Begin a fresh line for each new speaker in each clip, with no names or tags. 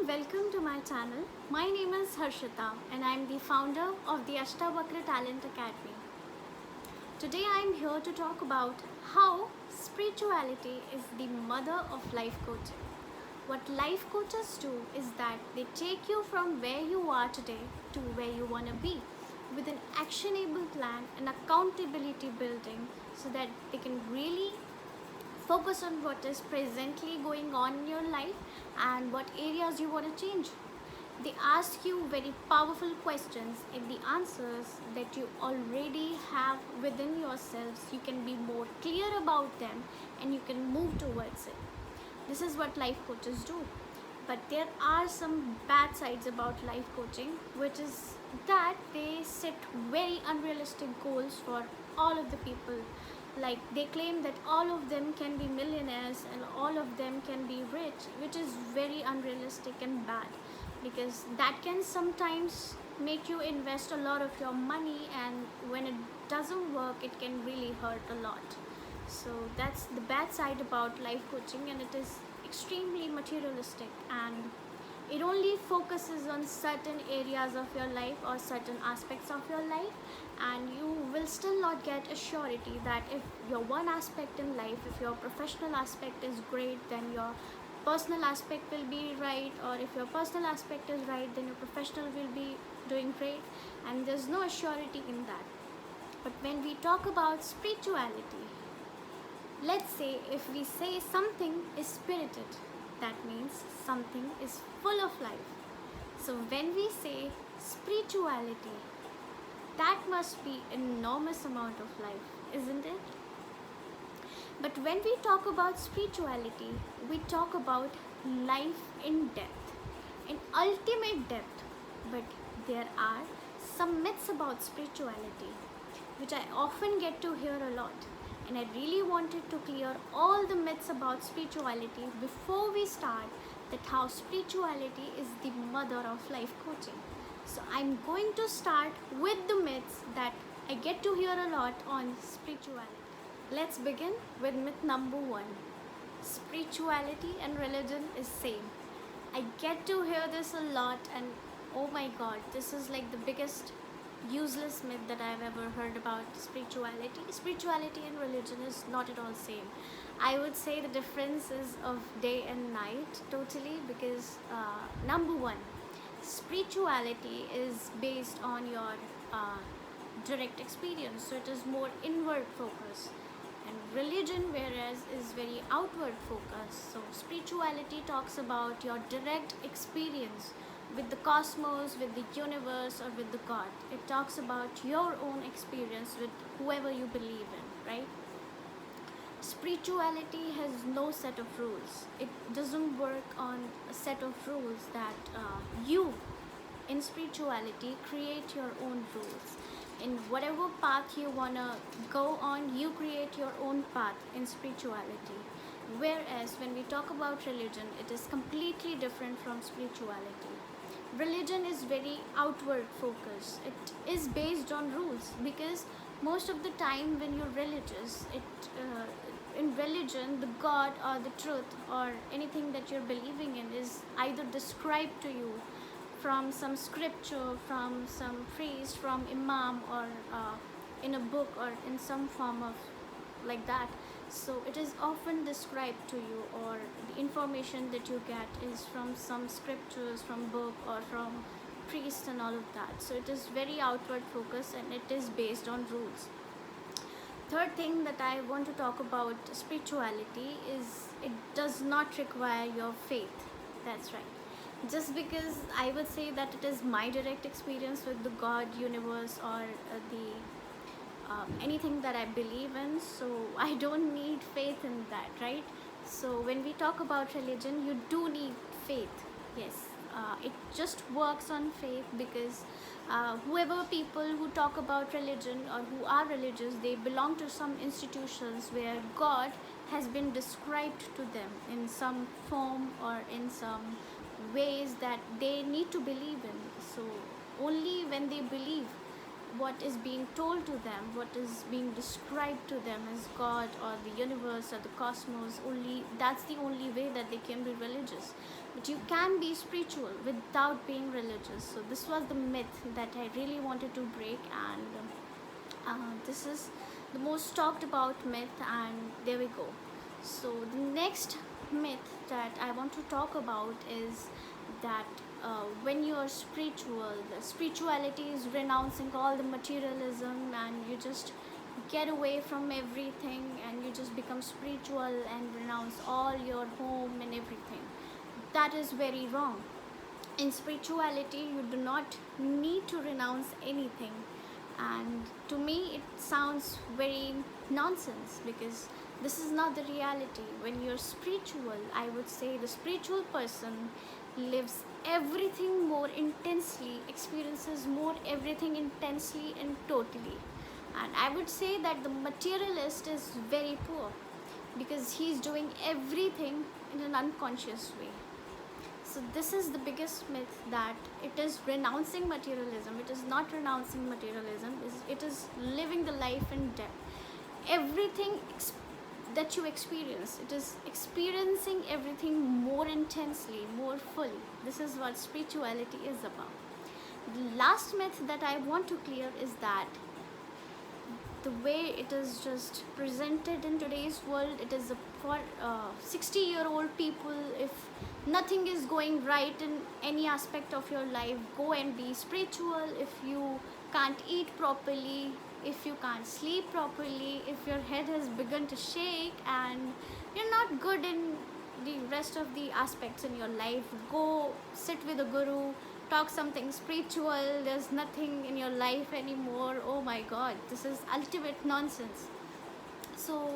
welcome to my channel. My name is Harshita and I am the founder of the Ashtavakra Talent Academy. Today I am here to talk about how spirituality is the mother of life coaching. What life coaches do is that they take you from where you are today to where you want to be with an actionable plan and accountability building so that they can really focus on what is presently going on in your life and what areas you want to change. They ask you very powerful questions, and the answers that you already have within yourselves, you can be more clear about them and you can move towards it. This is what life coaches do. But there are some bad sides about life coaching, which is that they set very unrealistic goals for all of the people. Like they claim that all of them can be millionaires and all of them can be rich, which is very unrealistic and bad, because that can sometimes make you invest a lot of your money, and when it doesn't work it can really hurt a lot. So that's the bad side about life coaching, and it is extremely materialistic, and it only focuses on certain areas of your life or certain aspects of your life, and you will still not get a surety that if your one aspect in life, if your professional aspect is great, then your personal aspect will be right, or if your personal aspect is right, then your professional will be doing great, and there's no surety in that. But when we talk about spirituality, let's say if we say something is spirited, that means something is full of life. So when we say spirituality, that must be enormous amount of life, isn't it? But when we talk about spirituality, we talk about life in depth, in ultimate depth. But there are some myths about spirituality, which I often get to hear a lot. And I really wanted to clear all the myths about spirituality before we start, that how spirituality is the mother of life coaching. So I'm going to start with the myths that I get to hear a lot on spirituality. Let's begin with myth number 1. Spirituality and religion is same. I get to hear this a lot, and oh my god, this is like the biggest useless myth that I've ever heard about spirituality. Spirituality and religion is not at all same. I would say the difference is of day and night totally, because number 1, spirituality is based on your direct experience, so it is more inward focus, and religion whereas is very outward focus. So spirituality talks about your direct experience with the cosmos, with the universe, or with the god. It talks about your own experience with whoever you believe in, right? Spirituality has no set of rules. It doesn't work on a set of rules that you in spirituality create your own rules. In whatever path you wanna go on, you create your own path in spirituality. Whereas when we talk about religion, it is completely different from spirituality. Religion is very outward focused. It is based on rules, because most of the time when you're religious, in religion, the god or the truth or anything that you're believing in is either described to you from some scripture, from some priest, from imam, or in a book, or in some form of like that. So it is often described to you, or the information that you get is from some scriptures, from book, or from priest, and all of that. So it is very outward focus, and it is based on rules. Third thing that I want to talk about spirituality is it does not require your faith. That's right. Just because I would say that it is my direct experience with the god, universe, or the anything that I believe in, so I don't need faith in that, right? So when we talk about religion, you do need faith. Yes, it just works on faith, because whoever people who talk about religion or who are religious, they belong to some institutions where God has been described to them in some form or in some ways that they need to believe in. So only when they believe, what is being told to them, what is being described to them as God or the universe or the cosmos. Only that's the only way that they can be religious. But you can be spiritual without being religious. So this was the myth that I really wanted to break, and this is the most talked about myth, and there we go. So the next myth that I want to talk about is that when you are spiritual, the spirituality is renouncing all the materialism, and you just get away from everything and you just become spiritual and renounce all your home and everything. That is very wrong. In spirituality, you do not need to renounce anything, and to me it sounds very nonsense, because this is not the reality. When you're spiritual, I would say the spiritual person lives everything more intensely, experiences more everything intensely and totally. And I would say that the materialist is very poor, because he's doing everything in an unconscious way. So this is the biggest myth, that it is renouncing materialism. It is not renouncing materialism. It is living the life in depth. Everything that you experience, it is experiencing everything more intensely, more fully. This is what spirituality is about. The last myth that I want to clear is that the way it is just presented in today's world, it is for 60-year-old people. If nothing is going right in any aspect of your life, go and be spiritual. If you can't eat properly, if you can't sleep properly, if your head has begun to shake and you're not good in the rest of the aspects in your life, go sit with a guru, talk something spiritual. There's nothing in your life anymore. Oh my god, this is ultimate nonsense. So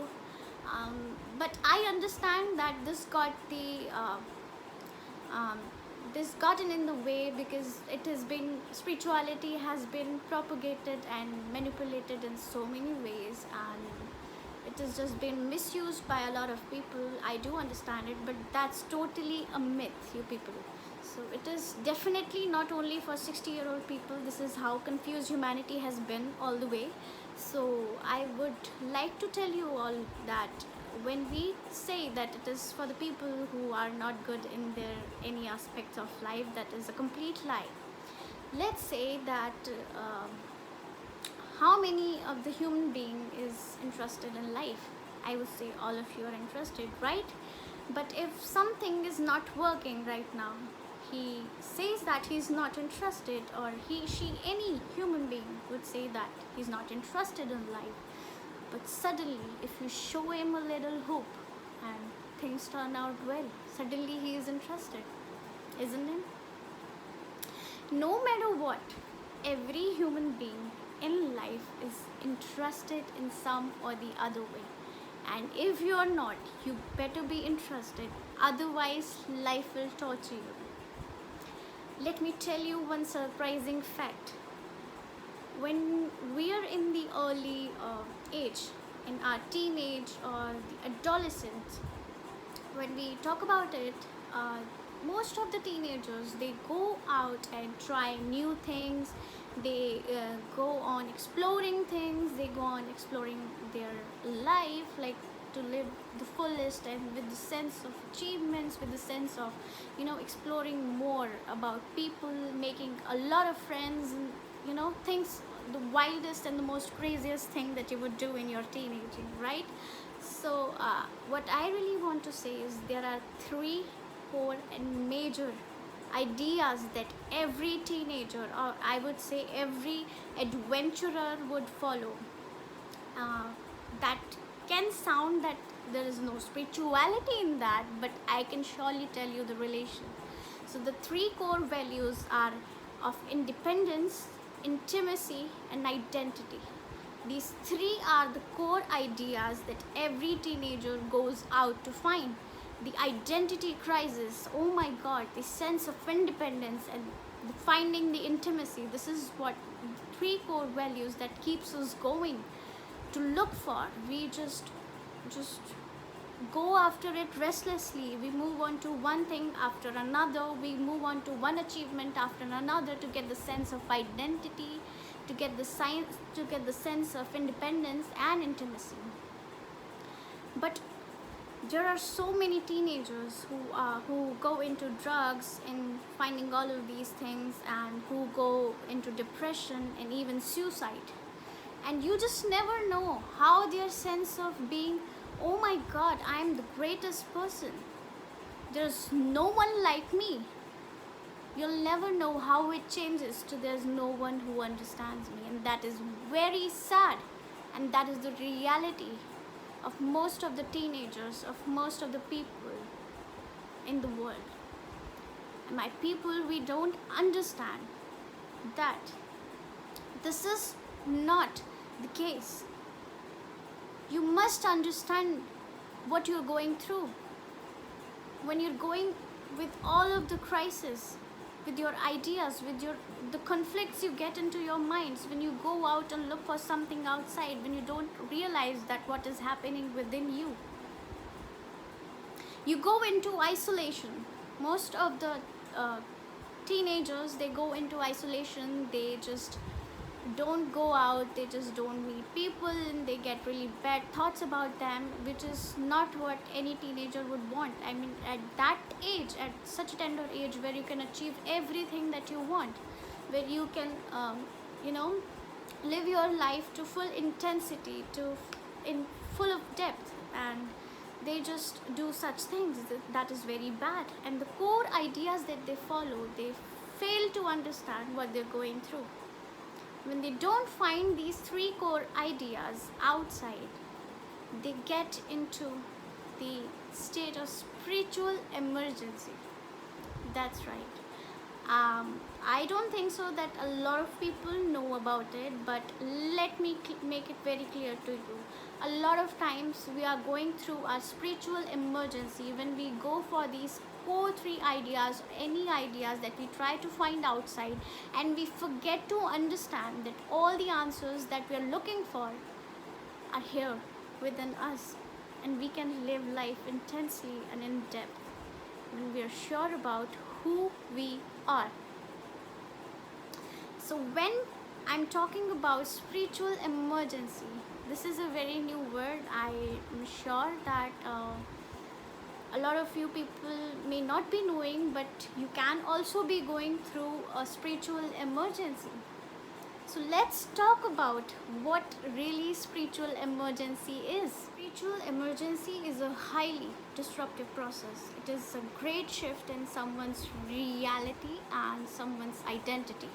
but I understand that this got gotten in the way, because it has been, spirituality has been propagated and manipulated in so many ways, and it has just been misused by a lot of people. I do understand it, but that's totally a myth, you people. So it is definitely not only for 60-year-old people. This is how confused humanity has been all the way. So I would like to tell you all that when we say that it is for the people who are not good in their any aspects of life, that is a complete lie. Let's say that how many of the human being is interested in life? I would say all of you are interested, right? But if something is not working right now, he says that he's not interested, or he, she, any human being would say that he's not interested in life. But suddenly, if you show him a little hope and things turn out well, suddenly he is interested, isn't it? No matter what, every human being in life is interested in some or the other way. And if you are not, you better be interested, otherwise life will torture you. Let me tell you one surprising fact. When we are in the early age, in our teenage or the adolescence, when we talk about it, most of the teenagers, they go out and try new things. They go on exploring things. They go on exploring their life, like to live the fullest, and with the sense of achievements, with the sense of, you know, exploring more about people, making a lot of friends, and, you know, things, the wildest and the most craziest thing that you would do in your teenaging, right? So what I really want to say is there are three core and major ideas that every teenager, or I would say every adventurer, would follow. That can sound that there is no spirituality in that, but I can surely tell you the relation. So the three core values are of independence, intimacy, and identity. These three are the core ideas that every teenager goes out to find. The identity crisis, oh my god, the sense of independence and finding the intimacy. This is what three core values that keeps us going to look for. We just go after it restlessly. We move on to one thing after another. We move on to one achievement after another to get the sense of identity, to get the sense of independence and intimacy. But there are so many teenagers who go into drugs and finding all of these things, and who go into depression and even suicide. And you just never know how their sense of being, oh my god, I am the greatest person, there's no one like me, you'll never know how it changes to there's no one who understands me. And that is very sad, and that is the reality of most of the teenagers, of most of the people in the world. And my people, we don't understand that this is not the case. You must understand what you're going through. When you're going with all of the crisis, with your ideas, with the conflicts you get into your minds, when you go out and look for something outside, when you don't realize that what is happening within you, you go into isolation. Most of the teenagers, they go into isolation. They just don't go out, they just don't meet people, and they get really bad thoughts about them, which is not what any teenager would want. I mean, at that age, at such a tender age, where you can achieve everything that you want, where you can live your life to full intensity, in full of depth, and they just do such things, that is very bad. And the core ideas that they follow, they fail to understand what they're going through. When they don't find these 3 core ideas outside, they get into the state of spiritual emergency. That's right. I don't think so that a lot of people know about it, but let me make it very clear to you. A lot of times we are going through our spiritual emergency when we go for these core 3 ideas, any ideas that we try to find outside, and we forget to understand that all the answers that we are looking for are here within us, and we can live life intensely and in depth when we are sure about who we are. So when I'm talking about spiritual emergency, this is a very new word. I am sure that a lot of you people may not be knowing, but you can also be going through a spiritual emergency. So let's talk about what really spiritual emergency is. Spiritual emergency is a highly disruptive process. It is a great shift in someone's reality and someone's identity.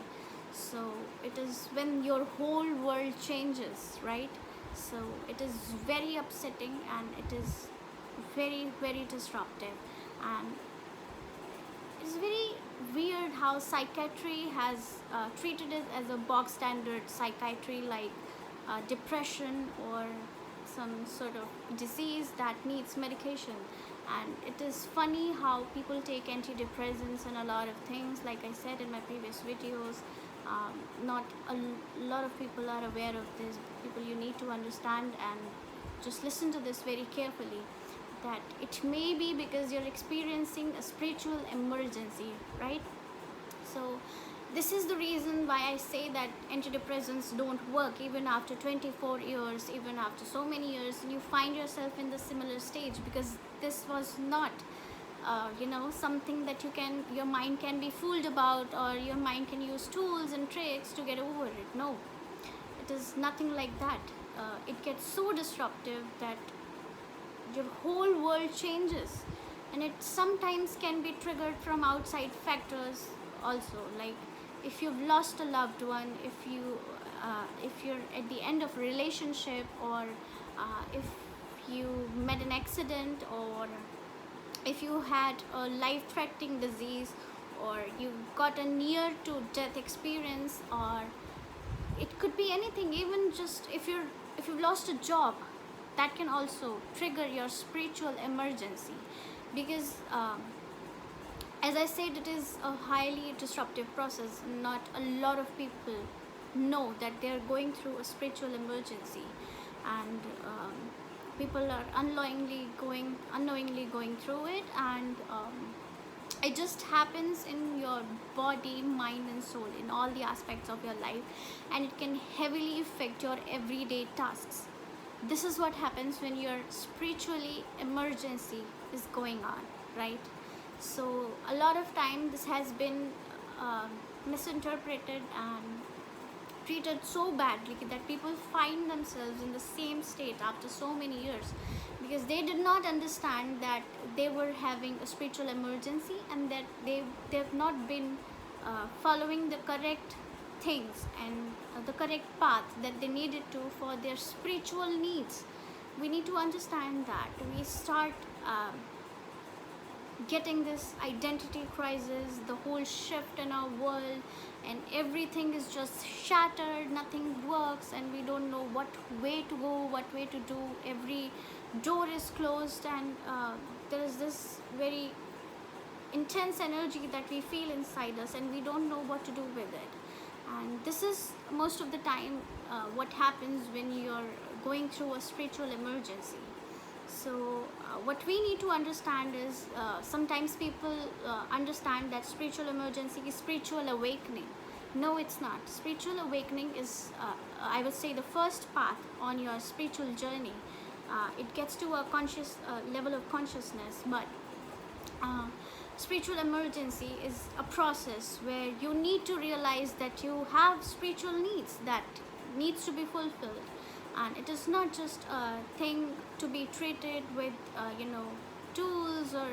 So it is when your whole world changes, right? So it is very upsetting, and it is very, very disruptive. And it's very weird how psychiatry has treated it as a bog standard psychiatry, like depression or some sort of disease that needs medication. And it is funny how people take antidepressants and a lot of things. Like I said in my previous videos, not a lot of people are aware of this. People, you need to understand and just listen to this very carefully, that it may be because you're experiencing a spiritual emergency, right? So this is the reason why I say that antidepressants don't work even after 24 years, even after so many years, and you find yourself in the similar stage, because this was not something that your mind can be fooled about, or your mind can use tools and tricks to get over it. No, it is nothing like that. It gets so disruptive that your whole world changes, and it sometimes can be triggered from outside factors also, like if you've lost a loved one, if you're at the end of a relationship, or if you met an accident, or if you had a life-threatening disease, or you got a near to death experience, or it could be anything. Even just if you've lost a job, that can also trigger your spiritual emergency, because as I said, it is a highly disruptive process. Not a lot of people know that they're going through a spiritual emergency, and people are unknowingly going through it, and It just happens in your body, mind and soul, in all the aspects of your life, and it can heavily affect your everyday tasks. This is what happens when your spiritually emergency is going on, right? So a lot of time this has been misinterpreted and treated so badly that people find themselves in the same state after so many years, because they did not understand that they were having a spiritual emergency, and that they've not been following the correct things and the correct path that they needed to for their spiritual needs. We need to understand that we start getting this identity crisis, the whole shift in our world, and everything is just shattered, nothing works, and we don't know what way to go, what way to do. Every door is closed, and there is this very intense energy that we feel inside us, and we don't know what to do with it. And this is most of the time what happens when you're going through a spiritual emergency. So what we need to understand is, sometimes people understand that spiritual emergency is spiritual awakening. No, it's not. Spiritual awakening is, I would say, the first path on your spiritual journey. It gets to a conscious level of consciousness, but spiritual emergency is a process where you need to realize that you have spiritual needs that needs to be fulfilled, and it is not just a thing to be treated with tools or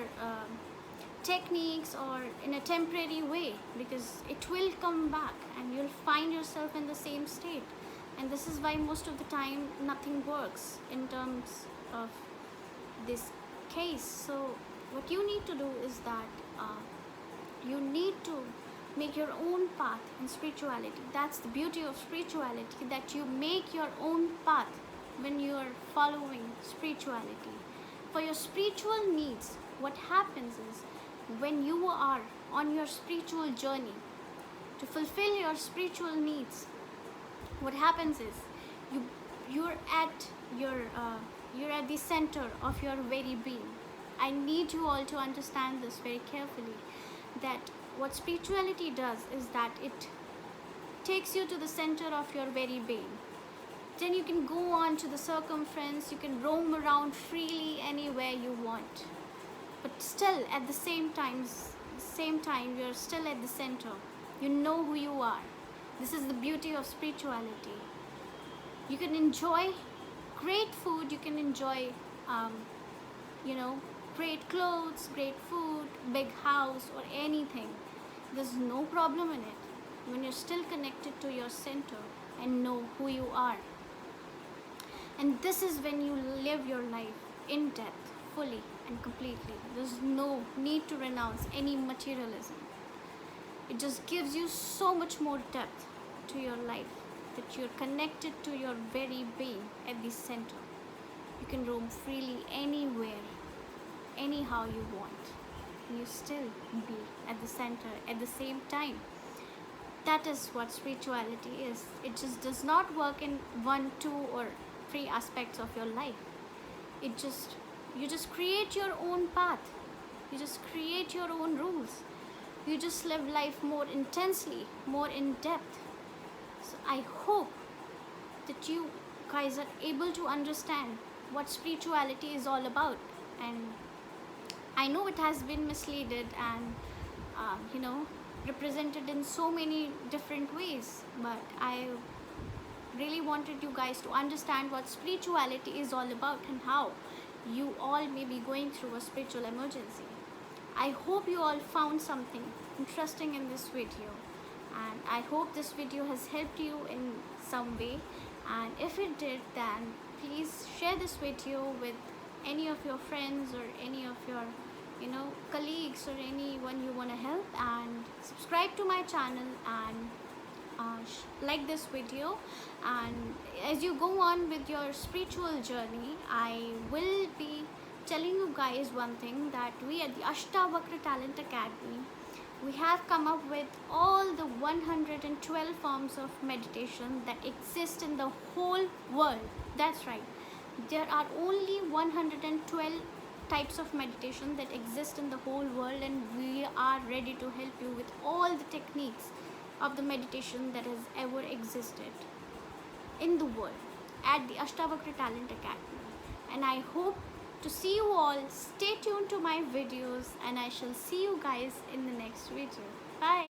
techniques or in a temporary way, because it will come back and you'll find yourself in the same state. And this is why most of the time nothing works in terms of this case. So what you need to do is that you need to make your own path in spirituality. That's the beauty of spirituality, that you make your own path when you are following spirituality. For your spiritual needs, what happens is, when you are on your spiritual journey to fulfill your spiritual needs, what happens is you're at the center of your very being. I need you all to understand this very carefully, that what spirituality does is that it takes you to the center of your very being. Then you can go on to the circumference, you can roam around freely anywhere you want, but still at the same time you're still at the center. You know who you are. This is the beauty of spirituality. You can enjoy great food, you can enjoy great clothes, great food, big house, or anything. There's no problem in it when you're still connected to your center and know who you are. And this is when you live your life in depth, fully and completely. There's no need to renounce any materialism. It just gives you so much more depth to your life, that you're connected to your very being at the center. You can roam freely anywhere, anyhow you want, and you still be at the center at the same time. That is what spirituality is. It just does not work in 1, 2 or 3 aspects of your life. You just create your own path. You just create your own rules. You just live life more intensely, more in depth. So I hope that you guys are able to understand what spirituality is all about. And I know it has been misleaded and represented in so many different ways, but I really wanted you guys to understand what spirituality is all about and how you all may be going through a spiritual emergency. I hope you all found something interesting in this video, and I hope this video has helped you in some way. And if it did, then please share this video with any of your friends or any of your colleagues or anyone you want to help, and subscribe to my channel and like this video. And as you go on with your spiritual journey, I will be telling you guys one thing, that we at the Ashtavakra Talent Academy, we have come up with all the 112 forms of meditation that exist in the whole world. That's right, there are only 112 types of meditation that exist in the whole world, and we are ready to help you with all the techniques of the meditation that has ever existed in the world at the Ashtavakra Talent Academy. And I hope to see you all. Stay tuned to my videos, and I shall see you guys in the next video. Bye.